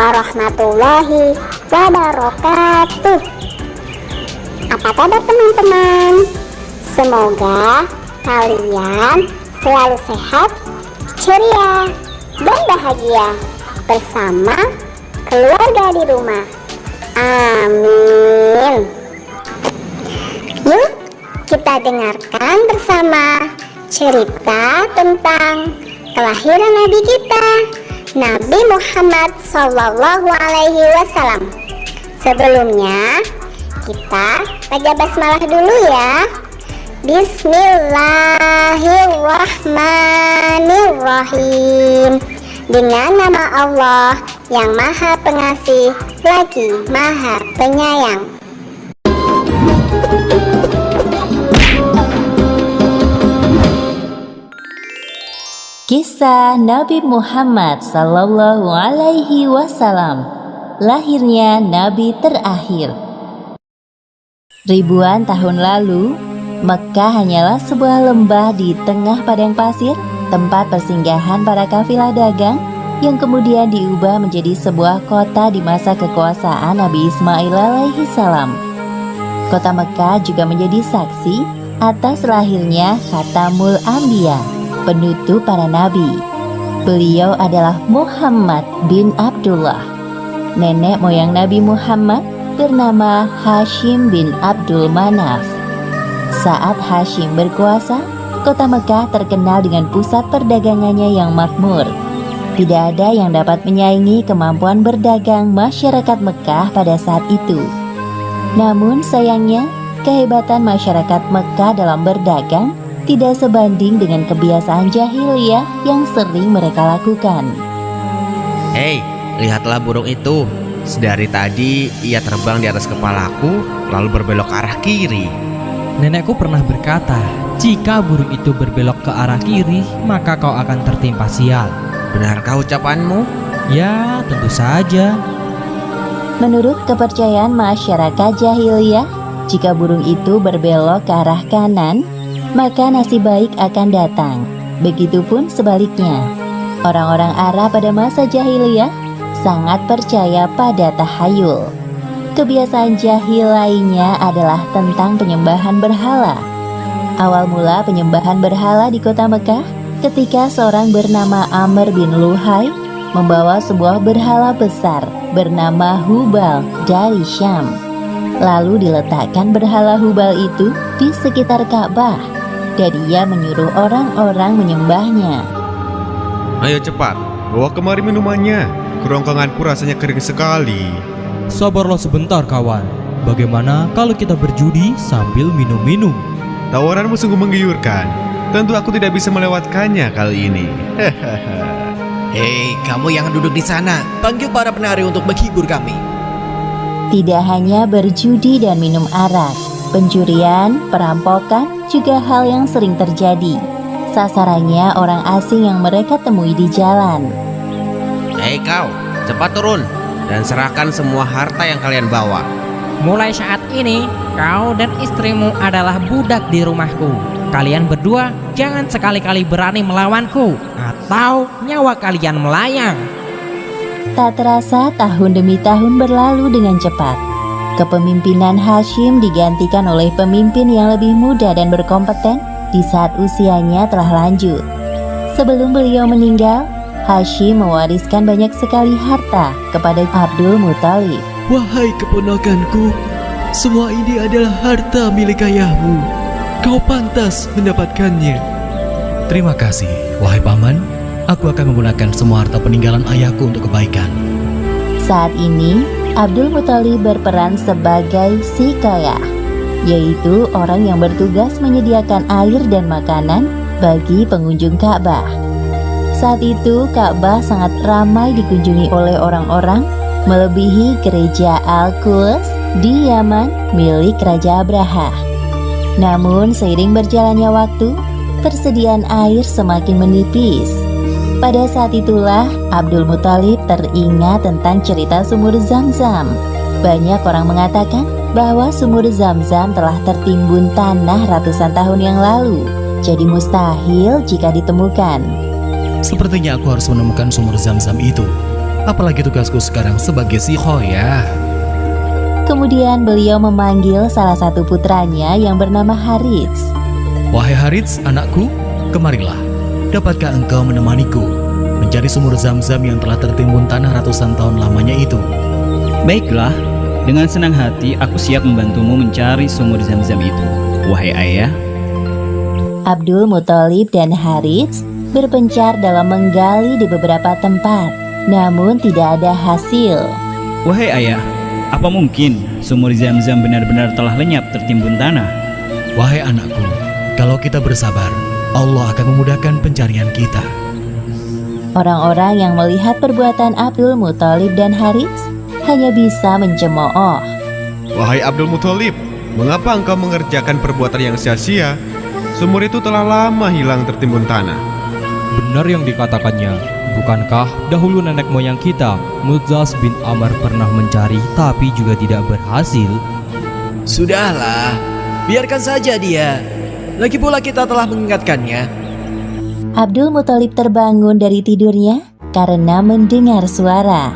warahmatullahi wabarakatuh. Apa kabar teman-teman? Semoga kalian selalu sehat, ceria, dan bahagia bersama keluarga di rumah. Amin. Yuk kita dengarkan bersama cerita tentang kelahiran Nabi kita, Nabi Muhammad SAW. Sebelumnya kita baca basmalah dulu ya. Bismillahirrahmanirrahim. Dengan nama Allah yang Maha Pengasih lagi Maha Penyayang. Kisah Nabi Muhammad Sallallahu Alaihi Wasallam, lahirnya Nabi terakhir. Ribuan tahun lalu, Mekkah hanyalah sebuah lembah di tengah padang pasir, tempat persinggahan para kafilah dagang yang kemudian diubah menjadi sebuah kota di masa kekuasaan Nabi Ismail alaihi salam. Kota Mekkah juga menjadi saksi atas lahirnya Khatamul Anbiya, penutup para nabi. Beliau adalah Muhammad bin Abdullah. Nenek moyang Nabi Muhammad bernama Hashim bin Abdul Manaf. Saat Hashim berkuasa, kota Mekkah terkenal dengan pusat perdagangannya yang makmur. Tidak ada yang dapat menyaingi kemampuan berdagang masyarakat Mekkah pada saat itu. Namun sayangnya, kehebatan masyarakat Mekkah dalam berdagang tidak sebanding dengan kebiasaan jahiliyah yang sering mereka lakukan. Hei, lihatlah burung itu. Sedari tadi ia terbang di atas kepalaku, lalu berbelok ke arah kiri. Nenekku pernah berkata, jika burung itu berbelok ke arah kiri, maka kau akan tertimpa sial. Benarkah ucapanmu? Ya, tentu saja. Menurut kepercayaan masyarakat jahiliyah, jika burung itu berbelok ke arah kanan, maka nasib baik akan datang. Begitupun sebaliknya. Orang-orang Arab pada masa jahiliyah sangat percaya pada tahayul. Kebiasaan jahil lainnya adalah tentang penyembahan berhala. Awal mula penyembahan berhala di kota Mekkah ketika seorang bernama Amr bin Luhai membawa sebuah berhala besar bernama Hubal dari Syam. Lalu diletakkan berhala Hubal itu di sekitar Ka'bah dan ia menyuruh orang-orang menyembahnya. Ayo cepat, bawa kemari minumannya. Kerongkonganku rasanya kering sekali. Sabarlah sebentar kawan. Bagaimana kalau kita berjudi sambil minum-minum? Tawaranmu sungguh menggiurkan. Tentu aku tidak bisa melewatkannya kali ini. Hei, kamu yang duduk di sana, panggil para penari untuk menghibur kami. Tidak hanya berjudi dan minum arak, pencurian, perampokan juga hal yang sering terjadi. Sasarannya orang asing yang mereka temui di jalan. Hei kau, cepat turun dan serahkan semua harta yang kalian bawa. Mulai saat ini, kau dan istrimu adalah budak di rumahku. Kalian berdua jangan sekali-kali berani melawanku, atau nyawa kalian melayang. Tak terasa tahun demi tahun berlalu dengan cepat. Kepemimpinan Hashim digantikan oleh pemimpin yang lebih muda dan berkompeten di saat usianya telah lanjut. Sebelum beliau meninggal, Hashim mewariskan banyak sekali harta kepada Abdul Muthalib. Wahai keponakanku, semua ini adalah harta milik ayahmu. Kau pantas mendapatkannya. Terima kasih, wahai paman. Aku akan menggunakan semua harta peninggalan ayahku untuk kebaikan. Saat ini, Abdul Muthalib berperan sebagai sikayah, yaitu orang yang bertugas menyediakan air dan makanan bagi pengunjung Ka'bah. Saat itu, Ka'bah sangat ramai dikunjungi oleh orang-orang, melebihi gereja Al-Quds di Yaman milik Raja Abraha. Namun, seiring berjalannya waktu, persediaan air semakin menipis. Pada saat itulah Abdul Muthalib teringat tentang cerita sumur Zam-Zam. Banyak orang mengatakan bahwa sumur Zam-Zam telah tertimbun tanah ratusan tahun yang lalu, jadi mustahil jika ditemukan. Sepertinya aku harus menemukan sumur Zam-Zam itu. Apalagi tugasku sekarang sebagai si Khoya. Kemudian beliau memanggil salah satu putranya yang bernama Harits. Wahai Harits, anakku, kemarilah. Dapatkah engkau menemaniku mencari sumur Zam-Zam yang telah tertimbun tanah ratusan tahun lamanya itu? Baiklah, dengan senang hati aku siap membantumu mencari sumur Zam-Zam itu, wahai ayah. Abdul Muthalib dan Harits berpencar dalam menggali di beberapa tempat, namun tidak ada hasil. Wahai ayah, apa mungkin sumur Zam-Zam benar-benar telah lenyap tertimbun tanah? Wahai anakku, kalau kita bersabar, Allah akan memudahkan pencarian kita. Orang-orang yang melihat perbuatan Abdul Muthalib dan Harits hanya bisa mencemooh. Wahai Abdul Muthalib, mengapa engkau mengerjakan perbuatan yang sia-sia? Sumur itu telah lama hilang tertimbun tanah. Benar yang dikatakannya. Bukankah dahulu nenek moyang kita, Mudzaz bin Amr, pernah mencari tapi juga tidak berhasil? Sudahlah, biarkan saja dia. Lagi pula kita telah mengingatkannya. Abdul Muthalib terbangun dari tidurnya karena mendengar suara.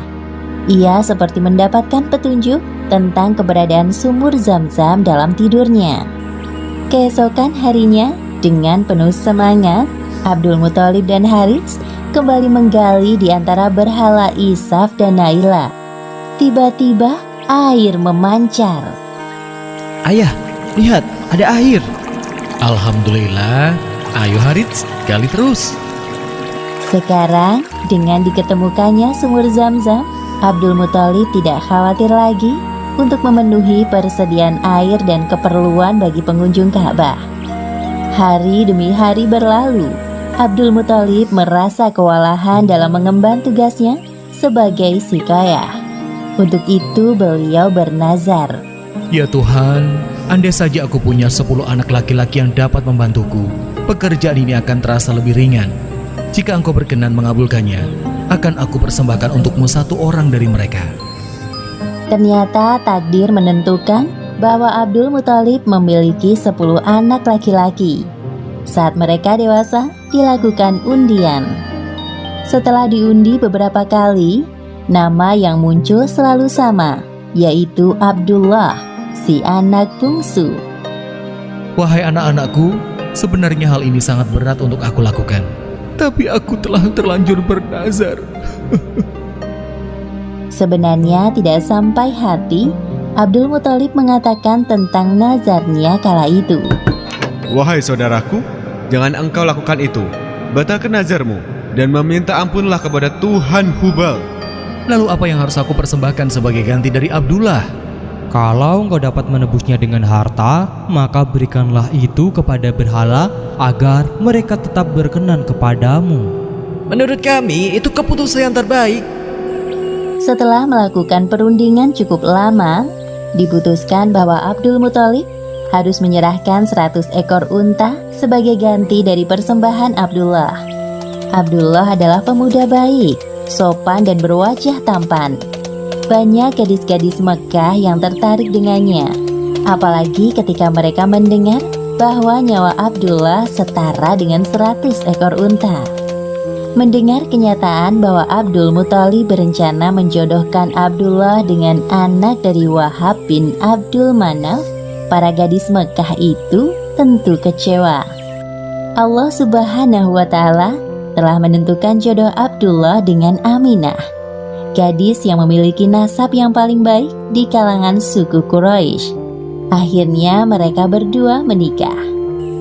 Ia seperti mendapatkan petunjuk tentang keberadaan sumur Zam-Zam dalam tidurnya. Keesokan harinya, dengan penuh semangat, Abdul Muthalib dan Harits kembali menggali di antara berhala Isaf dan Naila. Tiba-tiba air memancar. Ayah, lihat, ada air. Alhamdulillah, ayo Harits, gali terus. Sekarang, dengan diketemukannya sumur Zam-Zam, Abdul Muthalib tidak khawatir lagi untuk memenuhi persediaan air dan keperluan bagi pengunjung Ka'bah. Hari demi hari berlalu, Abdul Muthalib merasa kewalahan dalam mengemban tugasnya sebagai siqayah. Untuk itu beliau bernazar. Ya Tuhan, andai saja aku punya 10 anak laki-laki yang dapat membantuku, pekerjaan ini akan terasa lebih ringan. Jika engkau berkenan mengabulkannya, akan aku persembahkan untukmu 1 orang dari mereka. Ternyata takdir menentukan bahwa Abdul Muthalib memiliki 10 anak laki-laki. Saat mereka dewasa, dilakukan undian. Setelah diundi beberapa kali, nama yang muncul selalu sama, yaitu Abdullah, si anak bungsu. Wahai anak-anakku, sebenarnya hal ini sangat berat untuk aku lakukan. Tapi aku telah terlanjur bernazar. Sebenarnya tidak sampai hati, Abdul Muthalib mengatakan tentang nazarnya kala itu. Wahai saudaraku, jangan engkau lakukan itu. Batalkan nazarmu dan meminta ampunlah kepada Tuhan Hubal. Lalu apa yang harus aku persembahkan sebagai ganti dari Abdullah? Kalau engkau dapat menebusnya dengan harta, maka berikanlah itu kepada berhala agar mereka tetap berkenan kepadamu. Menurut kami, itu keputusan yang terbaik. Setelah melakukan perundingan cukup lama, diputuskan bahwa Abdul Muthalib harus menyerahkan 100 ekor unta sebagai ganti dari persembahan Abdullah. Abdullah adalah pemuda baik, sopan dan berwajah tampan. Banyak gadis-gadis Mekah yang tertarik dengannya, apalagi ketika mereka mendengar bahwa nyawa Abdullah setara dengan 100 ekor unta. Mendengar kenyataan bahwa Abdul Muthalib berencana menjodohkan Abdullah dengan anak dari Wahab bin Abdul Manaf, para gadis Mekah itu tentu kecewa. Allah Subhanahu wa Ta'ala telah menentukan jodoh Abdullah dengan Aminah, gadis yang memiliki nasab yang paling baik di kalangan suku Quraisy. Akhirnya mereka berdua menikah.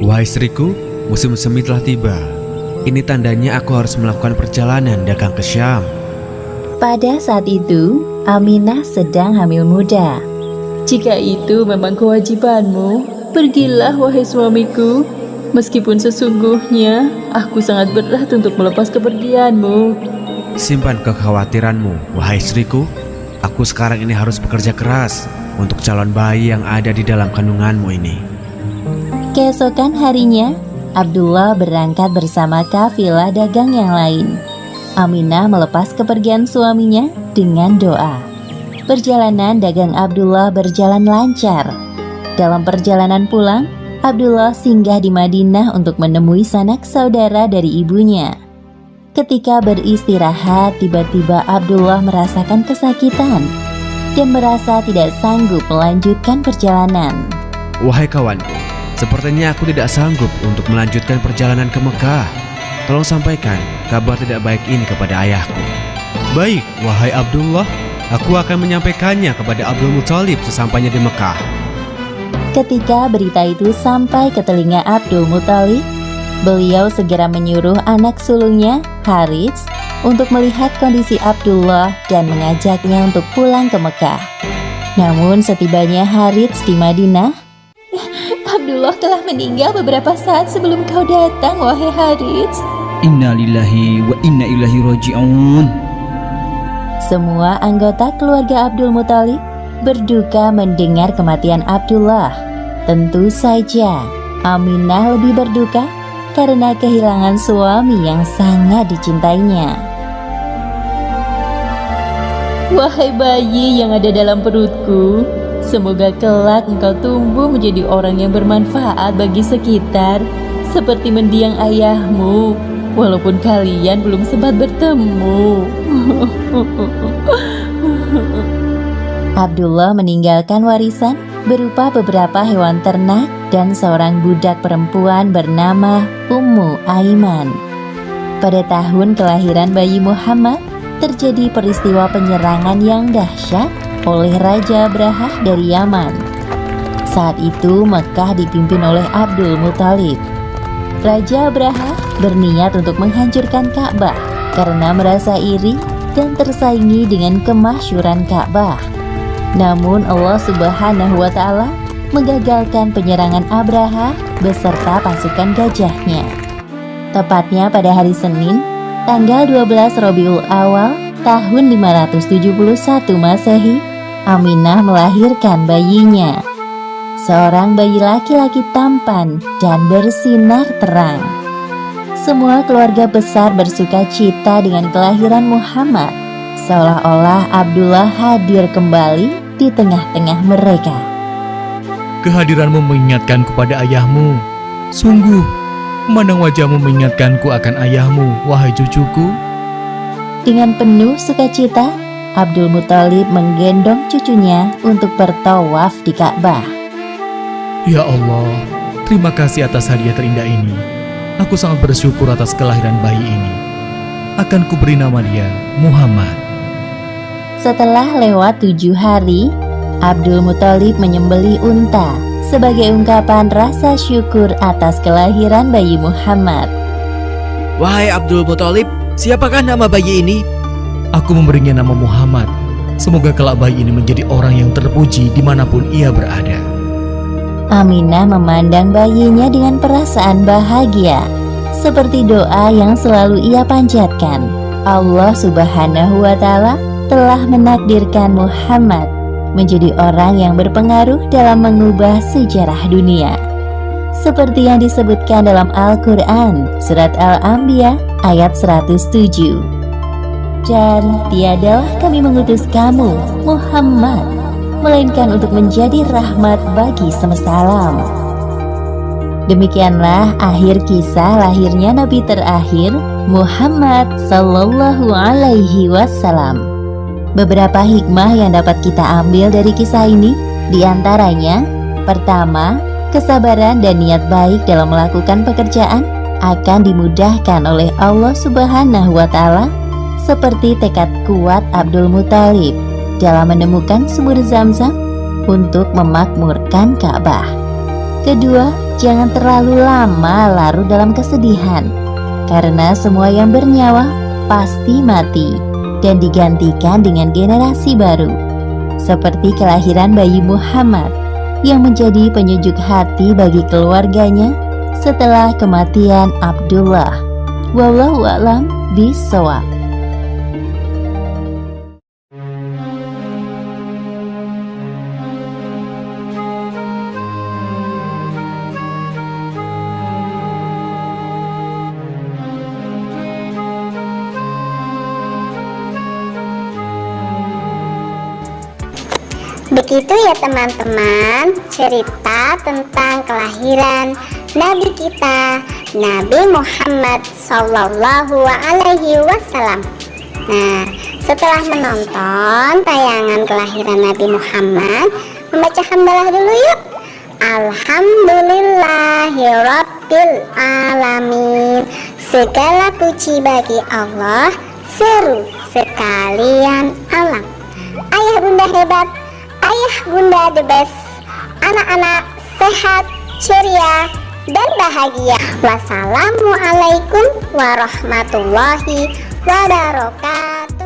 Wahai istriku, musim semi telah tiba. Ini tandanya aku harus melakukan perjalanan dagang ke Syam. Pada saat itu, Aminah sedang hamil muda. Jika itu memang kewajibanmu, pergilah wahai suamiku. Meskipun sesungguhnya aku sangat berat untuk melepas kepergianmu. Simpan kekhawatiranmu, wahai istriku. Aku sekarang ini harus bekerja keras untuk calon bayi yang ada di dalam kandunganmu ini. Keesokan harinya, Abdullah berangkat bersama kafilah dagang yang lain. Aminah melepas kepergian suaminya dengan doa. Perjalanan dagang Abdullah berjalan lancar. Dalam perjalanan pulang, Abdullah singgah di Madinah untuk menemui sanak saudara dari ibunya. Ketika beristirahat, tiba-tiba Abdullah merasakan kesakitan dan merasa tidak sanggup melanjutkan perjalanan. Wahai kawanku, sepertinya aku tidak sanggup untuk melanjutkan perjalanan ke Mekah. Tolong sampaikan kabar tidak baik ini kepada ayahku. Baik, wahai Abdullah, aku akan menyampaikannya kepada Abdul Muthalib sesampainya di Mekah. Ketika berita itu sampai ke telinga Abdul Muthalib, beliau segera menyuruh anak sulungnya, Harits, untuk melihat kondisi Abdullah dan mengajaknya untuk pulang ke Mekah. Namun setibanya Harits di Madinah, Abdullah telah meninggal beberapa saat sebelum kau datang, wahai Harits. Inna lillahi wa inna ilaihi raji'un. Semua anggota keluarga Abdul Muthalib berduka mendengar kematian Abdullah. Tentu saja Aminah lebih berduka karena kehilangan suami yang sangat dicintainya. Wahai bayi yang ada dalam perutku, semoga kelak engkau tumbuh menjadi orang yang bermanfaat bagi sekitar, seperti mendiang ayahmu, walaupun kalian belum sempat bertemu. Abdullah meninggalkan warisan berupa beberapa hewan ternak dan seorang budak perempuan bernama Ummu Aiman. Pada tahun kelahiran bayi Muhammad, terjadi peristiwa penyerangan yang dahsyat oleh Raja Abrahah dari Yaman. Saat itu Mekah dipimpin oleh Abdul Muthalib. Raja Abrahah berniat untuk menghancurkan Ka'bah karena merasa iri dan tersaingi dengan kemasyhuran Ka'bah. Namun Allah Subhanahu wa Ta'ala menggagalkan penyerangan Abrahah beserta pasukan gajahnya. Tepatnya pada hari Senin, tanggal 12 Rabiul Awal tahun 571 Masehi, Aminah melahirkan bayinya. Seorang bayi laki-laki tampan dan bersinar terang. Semua keluarga besar bersuka cita dengan kelahiran Muhammad, seolah-olah Abdullah hadir kembali di tengah-tengah mereka. Kehadiranmu mengingatkanku pada ayahmu. Sungguh, memandang wajahmu mengingatkanku akan ayahmu, wahai cucuku. Dengan penuh sukacita, Abdul Muthalib menggendong cucunya untuk bertawaf di Ka'bah. Ya Allah, terima kasih atas hadiah terindah ini. Aku sangat bersyukur atas kelahiran bayi ini. Akan kuberi nama dia Muhammad. Setelah lewat 7 hari, Abdul Muthalib menyembelih unta sebagai ungkapan rasa syukur atas kelahiran bayi Muhammad. Wahai Abdul Muthalib, siapakah nama bayi ini? Aku memberinya nama Muhammad. Semoga kelak bayi ini menjadi orang yang terpuji dimanapun ia berada. Aminah memandang bayinya dengan perasaan bahagia, seperti doa yang selalu ia panjatkan. Allah Subhanahu wa Ta'ala telah menakdirkan Muhammad menjadi orang yang berpengaruh dalam mengubah sejarah dunia. Seperti yang disebutkan dalam Al-Quran, Surat Al-Anbiya ayat 107. Dan tiadalah kami mengutus kamu, Muhammad, melainkan untuk menjadi rahmat bagi semesta alam. Demikianlah akhir kisah lahirnya Nabi terakhir, Muhammad Sallallahu Alaihi Wasallam. Beberapa hikmah yang dapat kita ambil dari kisah ini, diantaranya, pertama, kesabaran dan niat baik dalam melakukan pekerjaan akan dimudahkan oleh Allah Subhanahu wa Ta'ala, seperti tekad kuat Abdul Muthalib dalam menemukan sumur Zam-Zam untuk memakmurkan Ka'bah. Kedua, jangan terlalu lama larut dalam kesedihan, karena semua yang bernyawa pasti mati dan digantikan dengan generasi baru, seperti kelahiran bayi Muhammad yang menjadi penyejuk hati bagi keluarganya setelah kematian Abdullah. Wallahu a'lam bishawab. Begitu ya teman-teman, cerita tentang kelahiran Nabi kita, Nabi Muhammad Sallallahu Alaihi Wasallam. Nah, setelah menonton tayangan kelahiran Nabi Muhammad, membaca hamdalah dulu yuk. Alhamdulillahirabbil alamin. Segala puji bagi Allah, seru sekalian alam. Ayah bunda hebat, ayah bunda the best. Anak-anak sehat, ceria, dan bahagia. Wassalamualaikum warahmatullahi wabarakatuh.